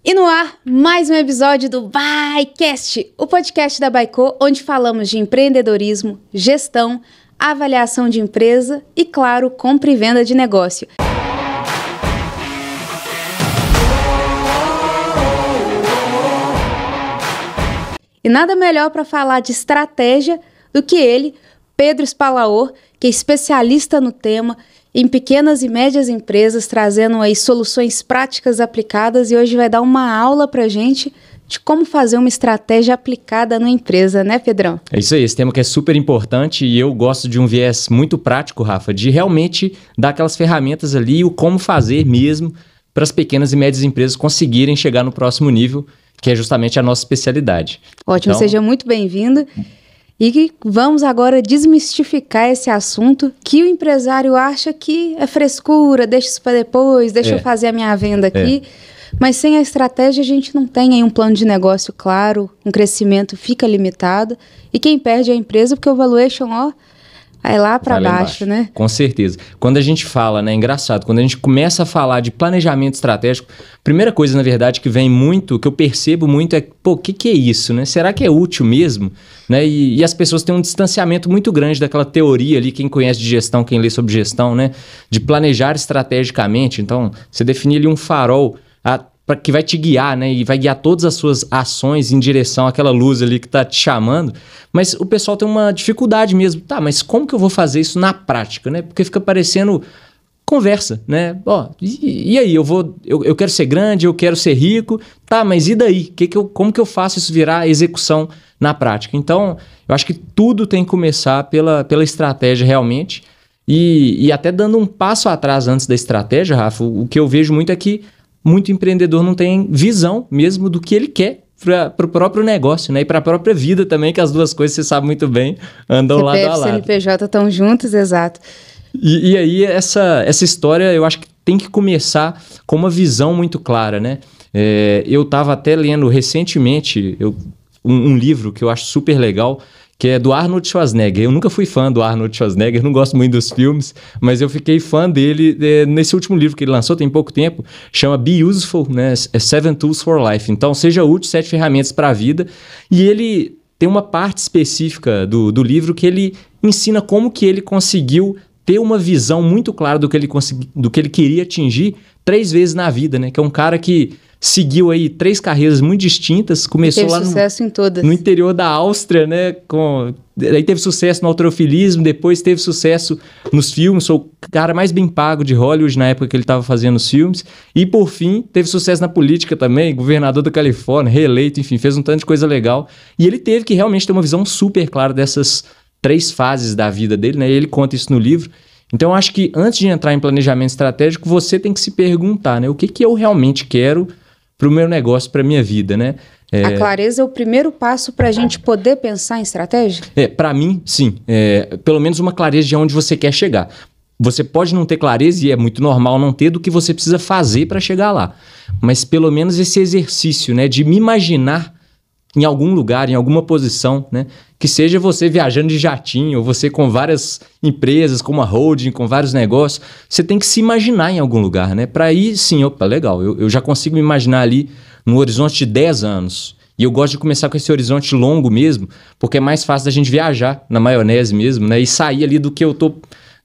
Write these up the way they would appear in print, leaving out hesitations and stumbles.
E no ar, mais um episódio do BaiCast, o podcast da Baico, onde falamos de empreendedorismo, gestão, avaliação de empresa e, claro, compra e venda de negócio. E nada melhor para falar de estratégia do que ele, Pedro Spalaor, que é especialista no tema, em pequenas e médias empresas, trazendo aí soluções práticas aplicadas, e hoje vai dar uma aula pra gente de como fazer uma estratégia aplicada na empresa, né, Pedrão? É isso aí, esse tema que é super importante e eu gosto de um viés muito prático, Rafa, de realmente dar aquelas ferramentas ali, o como fazer mesmo para as pequenas e médias empresas conseguirem chegar no próximo nível, que é justamente a nossa especialidade. Ótimo, então, seja muito bem-vindo. E vamos agora desmistificar esse assunto que o empresário acha que é frescura, deixa isso para depois, deixa eu fazer a minha venda aqui. Mas sem a estratégia a gente não tem aí um plano de negócio claro, um crescimento fica limitado. E quem perde é a empresa, porque o valuation, vai lá para baixo, né? Com certeza. Quando a gente fala, né, é engraçado, quando a gente começa a falar de planejamento estratégico, primeira coisa, na verdade, que vem muito, que eu percebo muito é, o que é isso, né? Será que é útil mesmo? Né? E as pessoas têm um distanciamento muito grande daquela teoria ali, quem conhece de gestão, quem lê sobre gestão, né? De planejar estrategicamente. Então, você definir ali um farol que vai te guiar, né? E vai guiar todas as suas ações em direção àquela luz ali que está te chamando. Mas o pessoal tem uma dificuldade mesmo. Tá, mas como que eu vou fazer isso na prática, né? Porque fica parecendo conversa, né? E aí, eu quero ser grande, eu quero ser rico, tá, mas e daí? Como que eu faço isso virar execução na prática? Então, eu acho que tudo tem que começar pela estratégia realmente. E até dando um passo atrás antes da estratégia, Rafa, o que eu vejo muito é que muito empreendedor não tem visão mesmo do que ele quer para o próprio negócio, né? E para a própria vida também, que as duas coisas, você sabe muito bem, andam lado a lado. CPF e CNPJ estão juntos, exato. E aí essa história eu acho que tem que começar com uma visão muito clara, né? Eu estava até lendo recentemente um livro que eu acho super legal, que é do Arnold Schwarzenegger. Eu nunca fui fã do Arnold Schwarzenegger, não gosto muito dos filmes, mas eu fiquei fã dele nesse último livro que ele lançou tem pouco tempo, chama Be Useful, né? 7 Tools for Life. Então, seja útil, 7 ferramentas para a vida. E ele tem uma parte específica do livro que ele ensina como que ele conseguiu ter uma visão muito clara do que ele queria atingir 3 vezes na vida, né? Que é um cara que seguiu aí 3 carreiras muito distintas, começou lá sucesso em todas. No interior da Áustria, né? Aí teve sucesso no halterofilismo, depois teve sucesso nos filmes, foi o cara mais bem pago de Hollywood na época que ele estava fazendo os filmes, e por fim teve sucesso na política também, governador da Califórnia, reeleito, enfim, fez um tanto de coisa legal, e ele teve que realmente ter uma visão super clara dessas 3 fases da vida dele, né? E ele conta isso no livro. Então eu acho que antes de entrar em planejamento estratégico, você tem que se perguntar, né? O que eu realmente quero para o meu negócio, para a minha vida, né? A clareza é o primeiro passo para a gente poder pensar em estratégia? Para mim, sim. Pelo menos uma clareza de onde você quer chegar. Você pode não ter clareza, e é muito normal não ter, do que você precisa fazer para chegar lá. Mas pelo menos esse exercício, né, de me imaginar em algum lugar, em alguma posição, né? Que seja você viajando de jatinho, ou você com várias empresas, com uma holding, com vários negócios, você tem que se imaginar em algum lugar, né? Para aí, sim, legal, eu já consigo me imaginar ali no horizonte de 10 anos. E eu gosto de começar com esse horizonte longo mesmo, porque é mais fácil da gente viajar na maionese mesmo, né? E sair ali do que eu tô,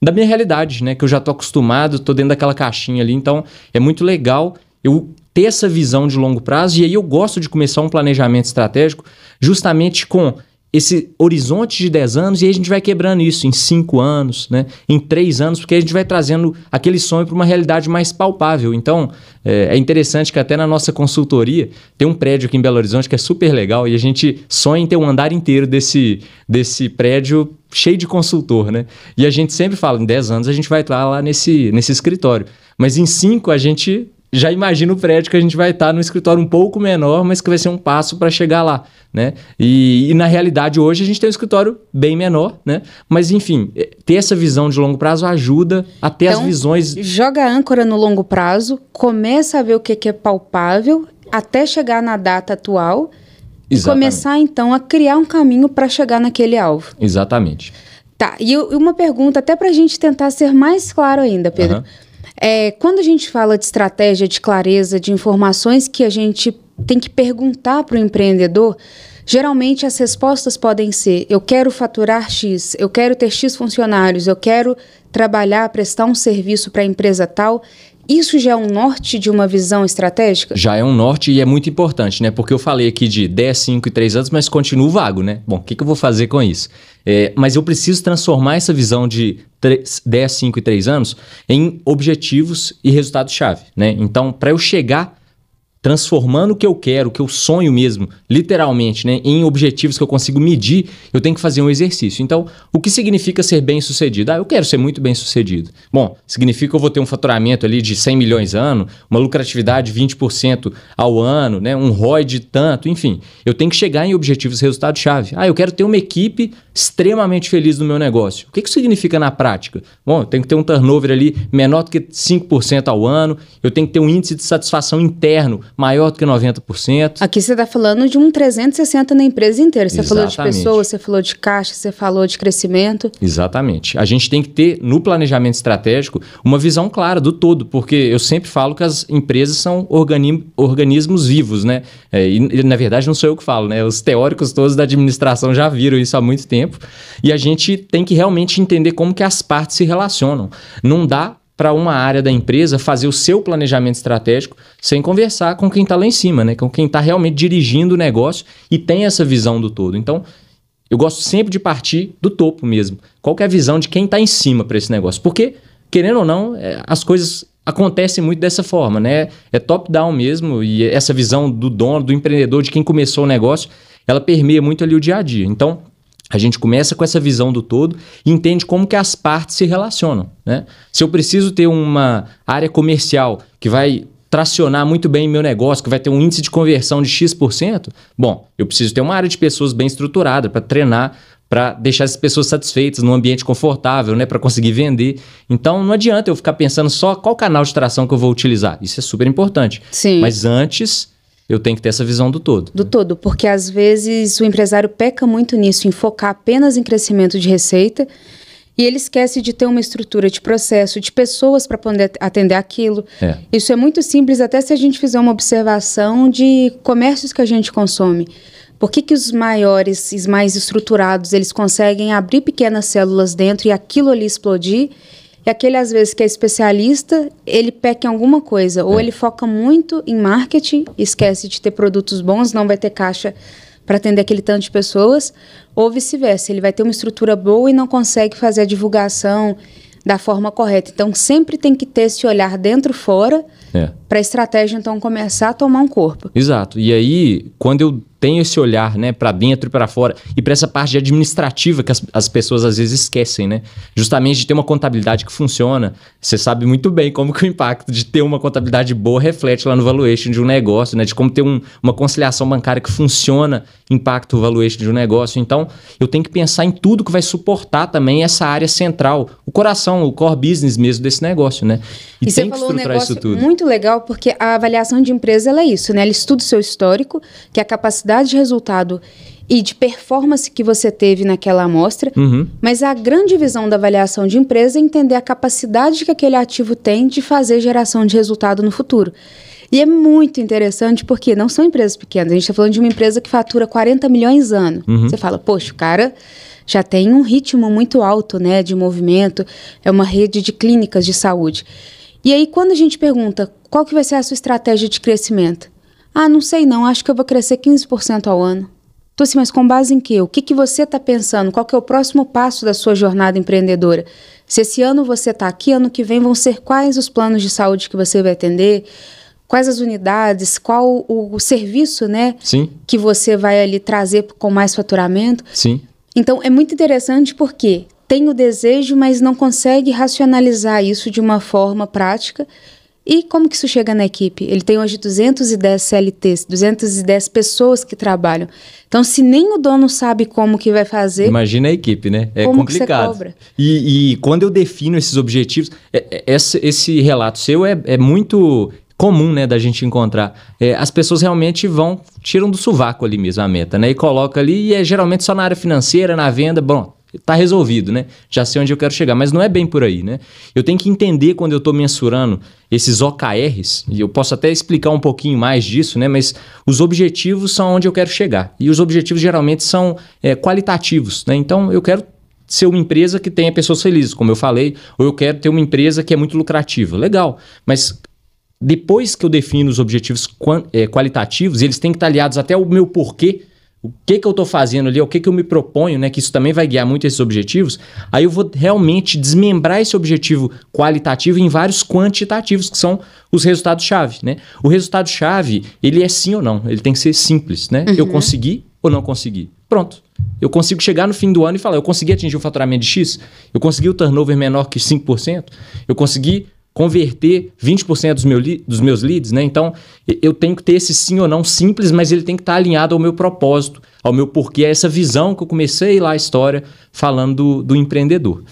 da minha realidade, né? Que eu já tô acostumado, tô dentro daquela caixinha ali, então é muito legal eu ter essa visão de longo prazo, e aí eu gosto de começar um planejamento estratégico justamente com esse horizonte de 10 anos, e aí a gente vai quebrando isso em 5 anos, né? Em 3 anos, porque a gente vai trazendo aquele sonho para uma realidade mais palpável. Então, é interessante que até na nossa consultoria tem um prédio aqui em Belo Horizonte que é super legal, e a gente sonha em ter um andar inteiro desse prédio cheio de consultor, né? E a gente sempre fala, em 10 anos a gente vai estar lá nesse escritório, mas em 5 a gente já imagina o prédio que a gente vai estar no escritório um pouco menor, mas que vai ser um passo para chegar lá, né? E na realidade hoje a gente tem um escritório bem menor, né? Mas enfim, ter essa visão de longo prazo ajuda a ter as visões. Joga a âncora no longo prazo, começa a ver o que é palpável até chegar na data atual. Exatamente. E começar então a criar um caminho para chegar naquele alvo. Exatamente. Tá, e uma pergunta até para a gente tentar ser mais claro ainda, Pedro. Quando a gente fala de estratégia, de clareza, de informações que a gente tem que perguntar para o empreendedor, geralmente as respostas podem ser: eu quero faturar X, eu quero ter X funcionários, eu quero trabalhar, prestar um serviço para a empresa tal. Isso já é um norte de uma visão estratégica? Já é um norte e é muito importante, né? Porque eu falei aqui de 10, 5 e 3 anos, mas continuo vago, né? Bom, o que eu vou fazer com isso? Mas eu preciso transformar essa visão de 10, 5 e 3 anos em objetivos e resultados-chave, né? Então, para eu chegar transformando o que eu quero, o que eu sonho mesmo, literalmente, né, em objetivos que eu consigo medir, eu tenho que fazer um exercício. Então, o que significa ser bem-sucedido? Eu quero ser muito bem-sucedido. Bom, significa que eu vou ter um faturamento ali de 100 milhões ano, uma lucratividade de 20% ao ano, né, um ROI de tanto, enfim. Eu tenho que chegar em objetivos e resultados-chave. Eu quero ter uma equipe extremamente feliz no meu negócio. O que isso significa na prática? Bom, eu tenho que ter um turnover ali menor do que 5% ao ano, eu tenho que ter um índice de satisfação interno maior do que 90%. Aqui você está falando de um 360 na empresa inteira. Você Exatamente. Falou de pessoas, você falou de caixa, você falou de crescimento. Exatamente. A gente tem que ter, no planejamento estratégico, uma visão clara do todo, porque eu sempre falo que as empresas são organismos vivos, né? E, na verdade, não sou eu que falo, né? Os teóricos todos da administração já viram isso há muito tempo. E a gente tem que realmente entender como que as partes se relacionam. Não dá para uma área da empresa fazer o seu planejamento estratégico sem conversar com quem está lá em cima, né? Com quem está realmente dirigindo o negócio e tem essa visão do todo. Então, eu gosto sempre de partir do topo mesmo. Qual que é a visão de quem está em cima para esse negócio? Porque, querendo ou não, as coisas acontecem muito dessa forma, né? É top-down mesmo, e essa visão do dono, do empreendedor, de quem começou o negócio, ela permeia muito ali o dia a dia. Então, a gente começa com essa visão do todo e entende como que as partes se relacionam, né? Se eu preciso ter uma área comercial que vai tracionar muito bem meu negócio, que vai ter um índice de conversão de X%, bom, eu preciso ter uma área de pessoas bem estruturada para treinar, para deixar as pessoas satisfeitas num ambiente confortável, né, para conseguir vender. Então, não adianta eu ficar pensando só qual canal de tração que eu vou utilizar. Isso é super importante. Sim. Mas antes, eu tenho que ter essa visão do todo. Do todo, porque às vezes o empresário peca muito nisso, em focar apenas em crescimento de receita, e ele esquece de ter uma estrutura de processo, de pessoas para poder atender aquilo. Isso é muito simples, até se a gente fizer uma observação de comércios que a gente consome. Por que os maiores e mais estruturados, eles conseguem abrir pequenas células dentro e aquilo ali explodir? E aquele, às vezes, que é especialista, ele peca em alguma coisa. Ou ele foca muito em marketing, esquece de ter produtos bons, não vai ter caixa para atender aquele tanto de pessoas. Ou vice-versa, ele vai ter uma estrutura boa e não consegue fazer a divulgação da forma correta. Então, sempre tem que ter esse olhar dentro e fora para a estratégia, então, começar a tomar um corpo. Exato. E aí, quando eu tenho esse olhar, né, para dentro e para fora, e para essa parte administrativa que as pessoas às vezes esquecem, né? Justamente de ter uma contabilidade que funciona. Você sabe muito bem como que o impacto de ter uma contabilidade boa reflete lá no valuation de um negócio, né? De como ter uma conciliação bancária que funciona impacta o valuation de um negócio. Então, eu tenho que pensar em tudo que vai suportar também essa área central, o coração, o core business mesmo desse negócio, né? E tem que estruturar isso tudo. Muito legal, porque a avaliação de empresa, ela é isso, né? Ela estuda o seu histórico, que é a capacidade de resultado e de performance que você teve naquela amostra, mas a grande visão da avaliação de empresa é entender a capacidade que aquele ativo tem de fazer geração de resultado no futuro. E é muito interessante porque não são empresas pequenas, a gente está falando de uma empresa que fatura 40 milhões ano. Você fala, poxa, o cara já tem um ritmo muito alto, né, de movimento, é uma rede de clínicas de saúde. E aí, quando a gente pergunta qual que vai ser a sua estratégia de crescimento? Não sei não, acho que eu vou crescer 15% ao ano. Então assim, mas com base em quê? O que você está pensando? Qual que é o próximo passo da sua jornada empreendedora? Se esse ano você está aqui, ano que vem vão ser quais os planos de saúde que você vai atender? Quais as unidades? Qual o serviço, né? Sim. Que você vai ali trazer com mais faturamento? Sim. Então é muito interessante porque tem o desejo, mas não consegue racionalizar isso de uma forma prática. E como que isso chega na equipe? Ele tem hoje 210 CLTs, 210 pessoas que trabalham. Então, se nem o dono sabe como que vai fazer... Imagina a equipe, né? É como complicado. Que você cobra? E quando eu defino esses objetivos... Esse relato seu é muito comum, né, da gente encontrar. As pessoas realmente tiram do sovaco ali mesmo a meta, né? E colocam ali, e é geralmente só na área financeira, na venda. Bom, tá resolvido, né? Já sei onde eu quero chegar, mas não é bem por aí, né? Eu tenho que entender quando eu estou mensurando esses OKRs, e eu posso até explicar um pouquinho mais disso, né? Mas os objetivos são onde eu quero chegar. E os objetivos geralmente são qualitativos, né? Então eu quero ser uma empresa que tenha pessoas felizes, como eu falei, ou eu quero ter uma empresa que é muito lucrativa. Legal, mas depois que eu defino os objetivos qualitativos, eles têm que estar aliados até ao meu porquê, o que eu estou fazendo ali, o que eu me proponho, né? Que isso também vai guiar muito esses objetivos. Aí eu vou realmente desmembrar esse objetivo qualitativo em vários quantitativos, que são os resultados-chave, né? O resultado-chave, ele é sim ou não, ele tem que ser simples, né? Eu consegui ou não consegui. Pronto. Eu consigo chegar no fim do ano e falar, eu consegui atingir o faturamento de X, eu consegui o turnover menor que 5%, eu consegui converter 20% dos meus leads, né? Então, eu tenho que ter esse sim ou não simples, mas ele tem que estar alinhado ao meu propósito, ao meu porquê, a essa visão que eu comecei lá a história falando do empreendedor.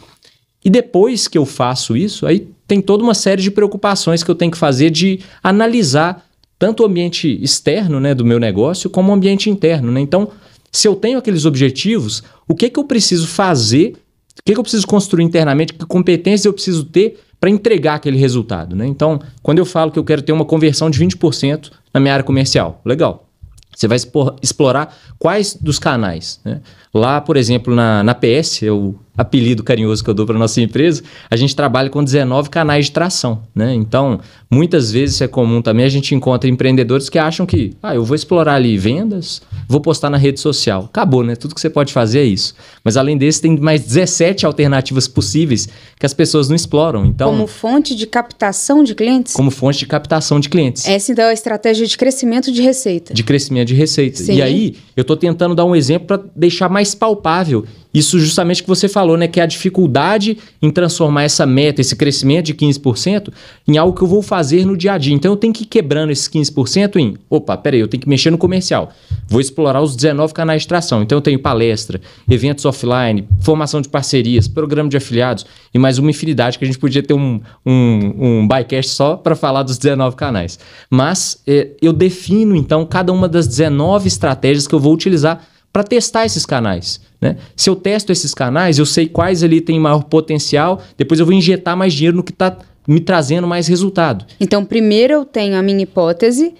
E depois que eu faço isso, aí tem toda uma série de preocupações que eu tenho que fazer de analisar tanto o ambiente externo, né, do meu negócio, como o ambiente interno, né? Então, se eu tenho aqueles objetivos, o que eu preciso fazer, o que eu preciso construir internamente, que competências eu preciso ter para entregar aquele resultado, né? Então, quando eu falo que eu quero ter uma conversão de 20% na minha área comercial, legal. Você vai explorar quais dos canais, né? Lá, por exemplo, na PS, é o apelido carinhoso que eu dou para a nossa empresa, a gente trabalha com 19 canais de tração, né? Então, muitas vezes é comum também, a gente encontra empreendedores que acham que, eu vou explorar ali vendas, vou postar na rede social. Acabou, né? Tudo que você pode fazer é isso. Mas além desse, tem mais 17 alternativas possíveis que as pessoas não exploram. Então, como fonte de captação de clientes? Como fonte de captação de clientes. Essa, então, é a estratégia de crescimento de receita. De crescimento de receita. Sim. E aí, eu estou tentando dar um exemplo para deixar mais palpável isso justamente que você falou, né? Que é a dificuldade em transformar essa meta, esse crescimento de 15% em algo que eu vou fazer no dia a dia. Então, eu tenho que ir quebrando esses 15% em... peraí, eu tenho que mexer no comercial. Vou explorar os 19 canais de tração. Então, eu tenho palestra, eventos offline, formação de parcerias, programa de afiliados e mais uma infinidade que a gente podia ter um bycast só para falar dos 19 canais. Mas eu defino, então, cada uma das 19 estratégias que eu vou utilizar para testar esses canais, né? Se eu testo esses canais, eu sei quais ali tem maior potencial, depois eu vou injetar mais dinheiro no que está me trazendo mais resultado. Então, primeiro eu tenho a minha hipótese,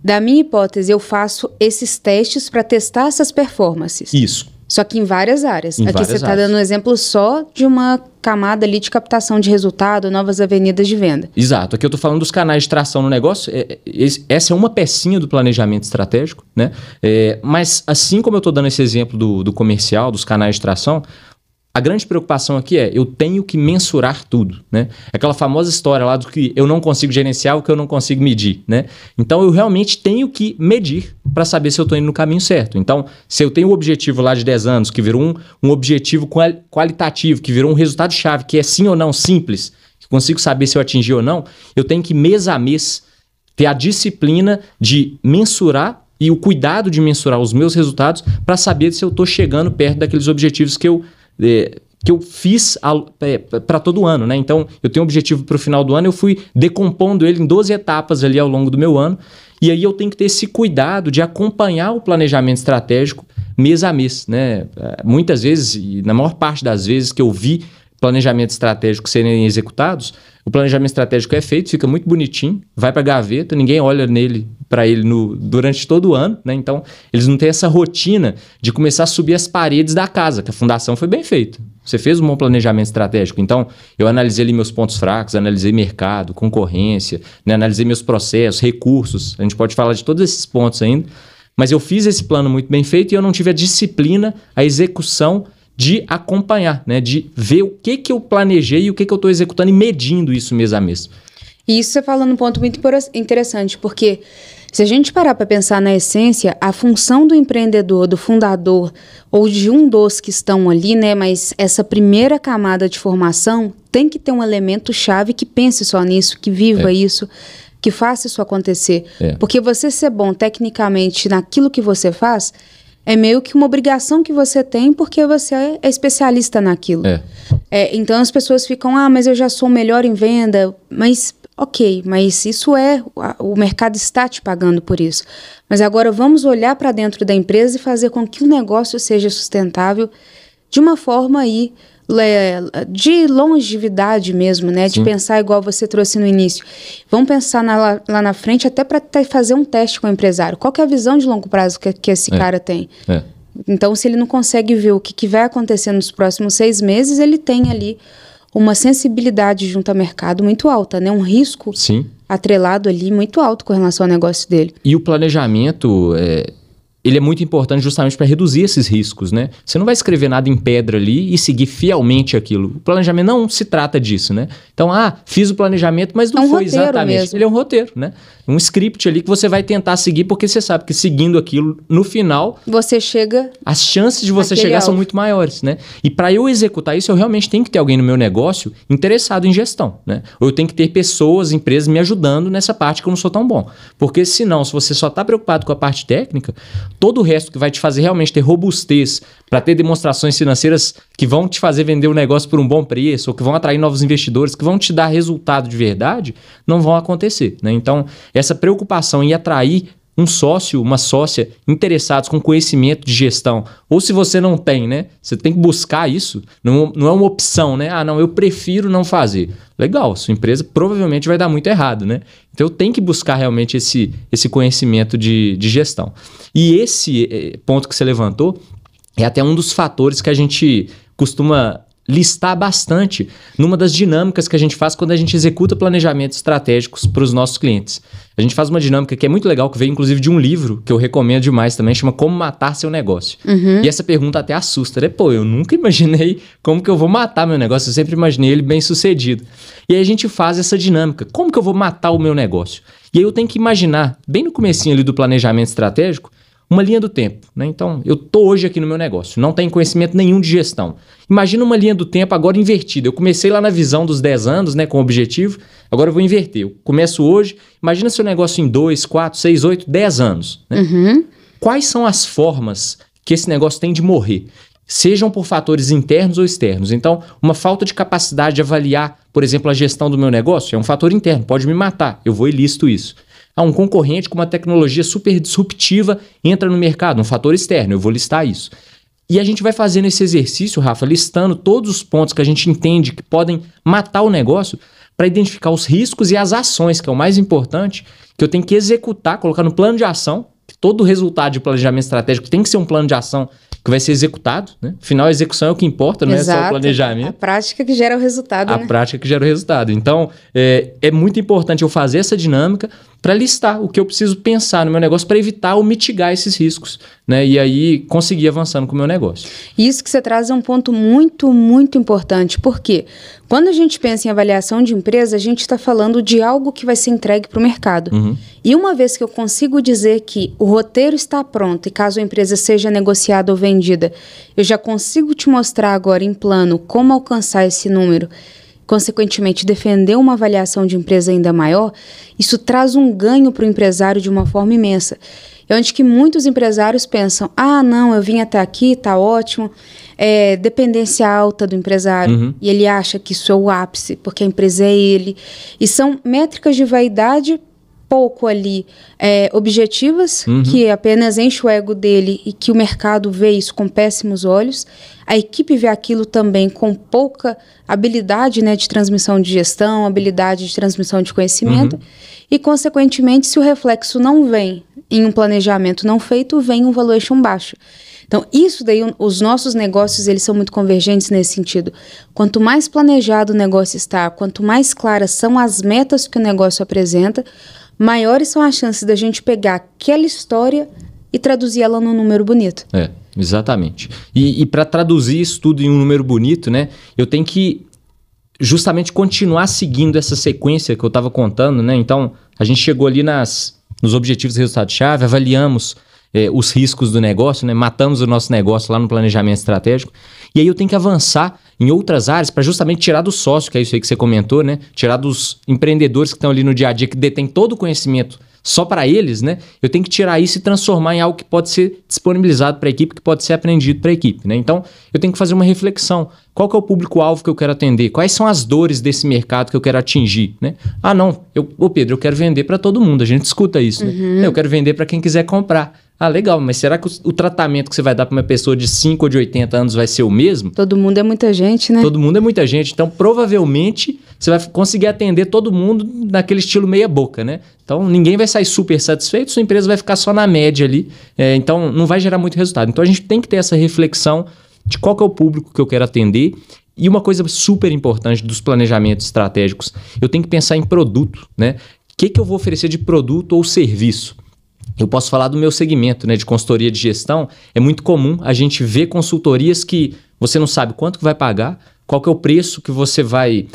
da minha hipótese eu faço esses testes para testar essas performances. Isso. Só que em várias áreas. Em Aqui várias você está áreas. dando um exemplo só de uma camada ali de captação de resultado, novas avenidas de venda. Exato. Aqui eu estou falando dos canais de tração no negócio. Essa é uma pecinha do planejamento estratégico, né? Mas assim como eu estou dando esse exemplo do comercial, dos canais de tração, a grande preocupação aqui eu tenho que mensurar tudo, né? Aquela famosa história lá do que eu não consigo gerenciar, o que eu não consigo medir, né? Então, eu realmente tenho que medir para saber se eu estou indo no caminho certo. Então, se eu tenho um objetivo lá de 10 anos, que virou um objetivo qualitativo, que virou um resultado-chave, que é sim ou não simples, que consigo saber se eu atingi ou não, eu tenho que mês a mês ter a disciplina de mensurar e o cuidado de mensurar os meus resultados para saber se eu estou chegando perto daqueles objetivos que eu fiz para todo ano, né? Então, eu tenho um objetivo para o final do ano, eu fui decompondo ele em 12 etapas ali ao longo do meu ano, e aí eu tenho que ter esse cuidado de acompanhar o planejamento estratégico mês a mês, né? Muitas vezes, e na maior parte das vezes que eu vi planejamento estratégico serem executados, o planejamento estratégico é feito, fica muito bonitinho, vai para a gaveta, ninguém olha para ele durante todo o ano, né? Então, eles não têm essa rotina de começar a subir as paredes da casa, que a fundação foi bem feita. Você fez um bom planejamento estratégico. Então, eu analisei ali meus pontos fracos, analisei mercado, concorrência, né? Analisei meus processos, recursos. A gente pode falar de todos esses pontos ainda, mas eu fiz esse plano muito bem feito e eu não tive a disciplina, a execução de acompanhar, né? De ver o que eu planejei e o que eu estou executando e medindo isso mês a mês. E isso você fala num ponto muito interessante, porque se a gente parar para pensar na essência, a função do empreendedor, do fundador, ou de um dos que estão ali, né? Mas essa primeira camada de formação tem que ter um elemento chave que pense só nisso, que viva isso, que faça isso acontecer. Porque você ser bom tecnicamente naquilo que você faz é meio que uma obrigação que você tem porque você é especialista naquilo. Então as pessoas ficam, mas eu já sou melhor em venda, mas ok, mas isso o mercado está te pagando por isso. Mas agora vamos olhar para dentro da empresa e fazer com que o negócio seja sustentável de uma forma aí de longevidade mesmo, né? De pensar igual você trouxe no início. Vamos pensar lá na frente até para fazer um teste com o empresário. Qual que é a visão de longo prazo que esse cara tem? Então, se ele não consegue ver o que vai acontecer nos próximos 6 meses, ele tem ali uma sensibilidade junto ao mercado muito alta, né? Um risco atrelado ali muito alto com relação ao negócio dele. E o planejamento, ele é muito importante justamente para reduzir esses riscos, né? Você não vai escrever nada em pedra ali e seguir fielmente aquilo. O planejamento não se trata disso, né? Então, fiz o planejamento, mas não foi exatamente. Mesmo. Ele é um roteiro, né? Um script ali que você vai tentar seguir, porque você sabe que seguindo aquilo, no final... Você chega... As chances de você chegar são muito maiores, né? E para eu executar isso, eu realmente tenho que ter alguém no meu negócio interessado em gestão, né? Ou eu tenho que ter pessoas, empresas me ajudando nessa parte que eu não sou tão bom. Porque senão, se você só está preocupado com a parte técnica, todo o resto que vai te fazer realmente ter robustez para ter demonstrações financeiras que vão te fazer vender o negócio por um bom preço, ou que vão atrair novos investidores, que vão te dar resultado de verdade, não vão acontecer, né? Então, essa preocupação em atrair um sócio, uma sócia interessados com conhecimento de gestão, ou se você não tem, né? Você tem que buscar isso, não é uma opção, né? Não, eu prefiro não fazer. Legal, sua empresa provavelmente vai dar muito errado, né? Então eu tenho que buscar realmente esse conhecimento de gestão. E esse ponto que você levantou é até um dos fatores que a gente costuma listar bastante numa das dinâmicas que a gente faz quando a gente executa planejamentos estratégicos para os nossos clientes. A gente faz uma dinâmica que é muito legal, que veio inclusive de um livro que eu recomendo demais também, chama Como Matar Seu Negócio. E essa pergunta até assusta, né? Pô, eu nunca imaginei como que eu vou matar meu negócio, eu sempre imaginei ele bem sucedido. E aí a gente faz essa dinâmica, como que eu vou matar o meu negócio? E aí eu tenho que imaginar, bem no comecinho ali do planejamento estratégico, uma linha do tempo, né? Então, eu tô hoje aqui no meu negócio, não tenho conhecimento nenhum de gestão. Imagina uma linha do tempo agora invertida. Eu comecei lá na visão dos 10 anos, né, com o objetivo, agora eu vou inverter. Eu começo hoje, imagina seu negócio em 2, 4, 6, 8, 10 anos. Né? Quais são as formas que esse negócio tem de morrer? Sejam por fatores internos ou externos. Então, uma falta de capacidade de avaliar, por exemplo, a gestão do meu negócio é um fator interno, pode me matar, eu vou e listo isso. Um concorrente com uma tecnologia super disruptiva entra no mercado, um fator externo, eu vou listar isso. E a gente vai fazendo esse exercício, Rafa, listando todos os pontos que a gente entende que podem matar o negócio para identificar os riscos e as ações, que é o mais importante, que eu tenho que executar, colocar no plano de ação, que todo o resultado de planejamento estratégico tem que ser um plano de ação que vai ser executado, né? Afinal, a execução é o que importa, não é só o planejamento. A prática que gera o resultado, A prática que gera o resultado. Então, é muito importante eu fazer essa dinâmica para listar o que eu preciso pensar no meu negócio para evitar ou mitigar esses riscos, né? E aí conseguir avançando com o meu negócio. Isso que você traz é um ponto muito, muito importante. Por quê? Quando a gente pensa em avaliação de empresa, a gente está falando de algo que vai ser entregue para o mercado. E uma vez que eu consigo dizer que o roteiro está pronto e caso a empresa seja negociada ou vendida, eu já consigo te mostrar agora em plano como alcançar esse número, consequentemente defender uma avaliação de empresa ainda maior, isso traz um ganho para o empresário de uma forma imensa. É onde que muitos empresários pensam, não, eu vim até aqui, tá ótimo, dependência alta do empresário, e ele acha que isso é o ápice, porque a empresa é ele, e são métricas de vaidade pouco ali objetivas, que apenas enche o ego dele e que o mercado vê isso com péssimos olhos, a equipe vê aquilo também com pouca habilidade, né, de transmissão de gestão, habilidade de transmissão de conhecimento, e consequentemente se o reflexo não vem em um planejamento não feito, vem um valuation baixo. Então, isso daí, os nossos negócios, eles são muito convergentes nesse sentido. Quanto mais planejado o negócio está, quanto mais claras são as metas que o negócio apresenta, maiores são as chances da gente pegar aquela história e traduzir ela num número bonito. Exatamente. E para traduzir isso tudo em um número bonito, né, eu tenho que justamente continuar seguindo essa sequência que eu estava contando, né? Então, a gente chegou ali nos objetivos do resultado-chave, avaliamos os riscos do negócio, né? Matamos o nosso negócio lá no planejamento estratégico. E aí eu tenho que avançar em outras áreas para justamente tirar do sócio, que é isso aí que você comentou, né? Tirar dos empreendedores que estão ali no dia a dia, que detêm todo o conhecimento só para eles, né? Eu tenho que tirar isso e transformar em algo que pode ser disponibilizado para a equipe, que pode ser aprendido para a equipe, né? Então, eu tenho que fazer uma reflexão. Qual que é o público-alvo que eu quero atender? Quais são as dores desse mercado que eu quero atingir, né? Não, Pedro, eu quero vender para todo mundo. A gente escuta isso, né? Eu quero vender para quem quiser comprar. Ah, legal, mas será que o tratamento que você vai dar para uma pessoa de 5 ou de 80 anos vai ser o mesmo? Todo mundo é muita gente, né? Todo mundo é muita gente. Então, provavelmente, você vai conseguir atender todo mundo naquele estilo meia boca, né? Então, ninguém vai sair super satisfeito, sua empresa vai ficar só na média ali. Então, não vai gerar muito resultado. Então, a gente tem que ter essa reflexão de qual que é o público que eu quero atender. E uma coisa super importante dos planejamentos estratégicos, eu tenho que pensar em produto, né? O que eu vou oferecer de produto ou serviço? Eu posso falar do meu segmento, né, de consultoria de gestão. É muito comum a gente ver consultorias que você não sabe quanto que vai pagar, qual que é o preço que você vai...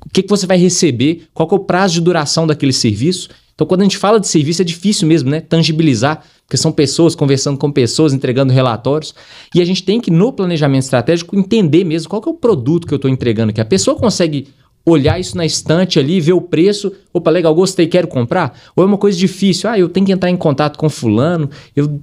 o que você vai receber, qual que é o prazo de duração daquele serviço. Então, quando a gente fala de serviço, é difícil mesmo, né? Tangibilizar, porque são pessoas conversando com pessoas, entregando relatórios. E a gente tem que, no planejamento estratégico, entender mesmo qual que é o produto que eu estou entregando aqui. A pessoa consegue olhar isso na estante ali, ver o preço, opa, legal, gostei, quero comprar? Ou é uma coisa difícil, eu tenho que entrar em contato com fulano,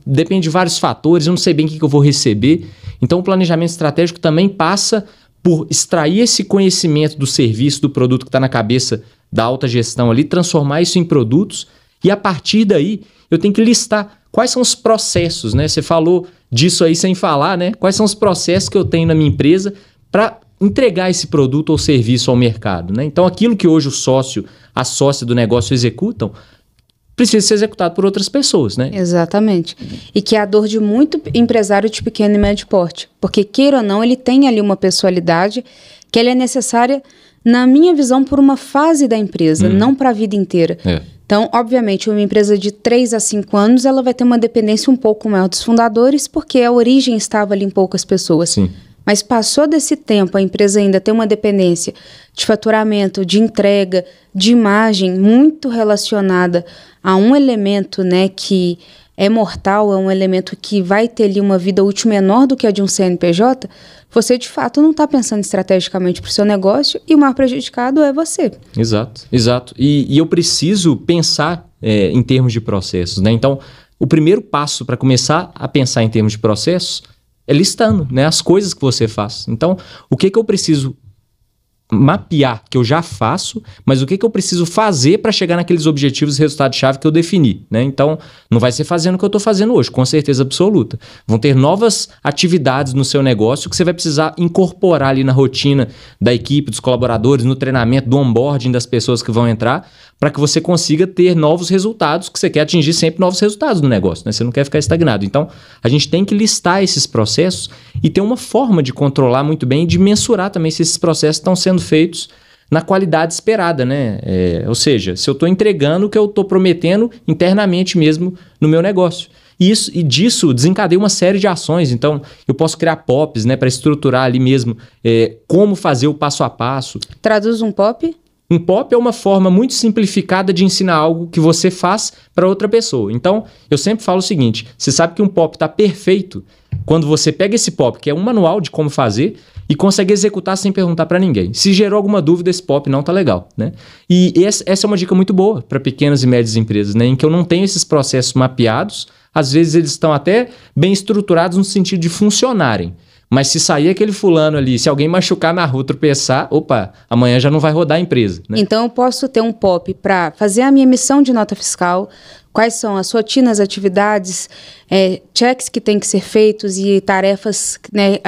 depende de vários fatores, eu não sei bem o que eu vou receber. Então o planejamento estratégico também passa por extrair esse conhecimento do serviço, do produto que está na cabeça da alta gestão ali, transformar isso em produtos e a partir daí eu tenho que listar quais são os processos, né? Você falou disso aí sem falar, né? Quais são os processos que eu tenho na minha empresa para entregar esse produto ou serviço ao mercado, né? Então, aquilo que hoje o sócio, a sócia do negócio executam, precisa ser executado por outras pessoas, né? Exatamente. E que é a dor de muito empresário de pequeno e médio porte. Porque, queira ou não, ele tem ali uma pessoalidade que ela é necessária, na minha visão, por uma fase da empresa, não para a vida inteira. Então, obviamente, uma empresa de 3 a 5 anos, ela vai ter uma dependência um pouco maior dos fundadores, porque a origem estava ali em poucas pessoas. Sim. Mas passou desse tempo, a empresa ainda tem uma dependência de faturamento, de entrega, de imagem muito relacionada a um elemento, né, que é mortal, é um elemento que vai ter ali uma vida útil menor do que a de um CNPJ, você de fato não está pensando estrategicamente para o seu negócio e o maior prejudicado é você. Exato, exato. E eu preciso pensar em termos de processos, né? Então, o primeiro passo para começar a pensar em termos de processos é listando, né, as coisas que você faz. Então, o que eu preciso mapear, que eu já faço, mas o que eu preciso fazer para chegar naqueles objetivos e resultados-chave que eu defini, né? Então, não vai ser fazendo o que eu estou fazendo hoje, com certeza absoluta. Vão ter novas atividades no seu negócio que você vai precisar incorporar ali na rotina da equipe, dos colaboradores, no treinamento, do onboarding das pessoas que vão entrar, para que você consiga ter novos resultados, que você quer atingir sempre novos resultados no negócio, né? Você não quer ficar estagnado. Então, a gente tem que listar esses processos e ter uma forma de controlar muito bem e de mensurar também se esses processos estão sendo feitos na qualidade esperada, né? Ou seja, se eu estou entregando o que eu estou prometendo internamente mesmo no meu negócio. E disso desencadeia uma série de ações. Então, eu posso criar POPs, né, para estruturar ali mesmo como fazer o passo a passo. Traduz um POP? Um POP é uma forma muito simplificada de ensinar algo que você faz para outra pessoa. Então, eu sempre falo o seguinte, você sabe que um POP está perfeito quando você pega esse POP, que é um manual de como fazer, e consegue executar sem perguntar para ninguém. Se gerou alguma dúvida, esse POP não está legal, né? E essa é uma dica muito boa para pequenas e médias empresas, né? Em que eu não tenho esses processos mapeados, às vezes eles estão até bem estruturados no sentido de funcionarem. Mas se sair aquele fulano ali, se alguém machucar na rua, tropeçar, opa, amanhã já não vai rodar a empresa, né? Então eu posso ter um POP para fazer a minha emissão de nota fiscal, quais são as rotinas, atividades, checks que têm que ser feitos e tarefas, né,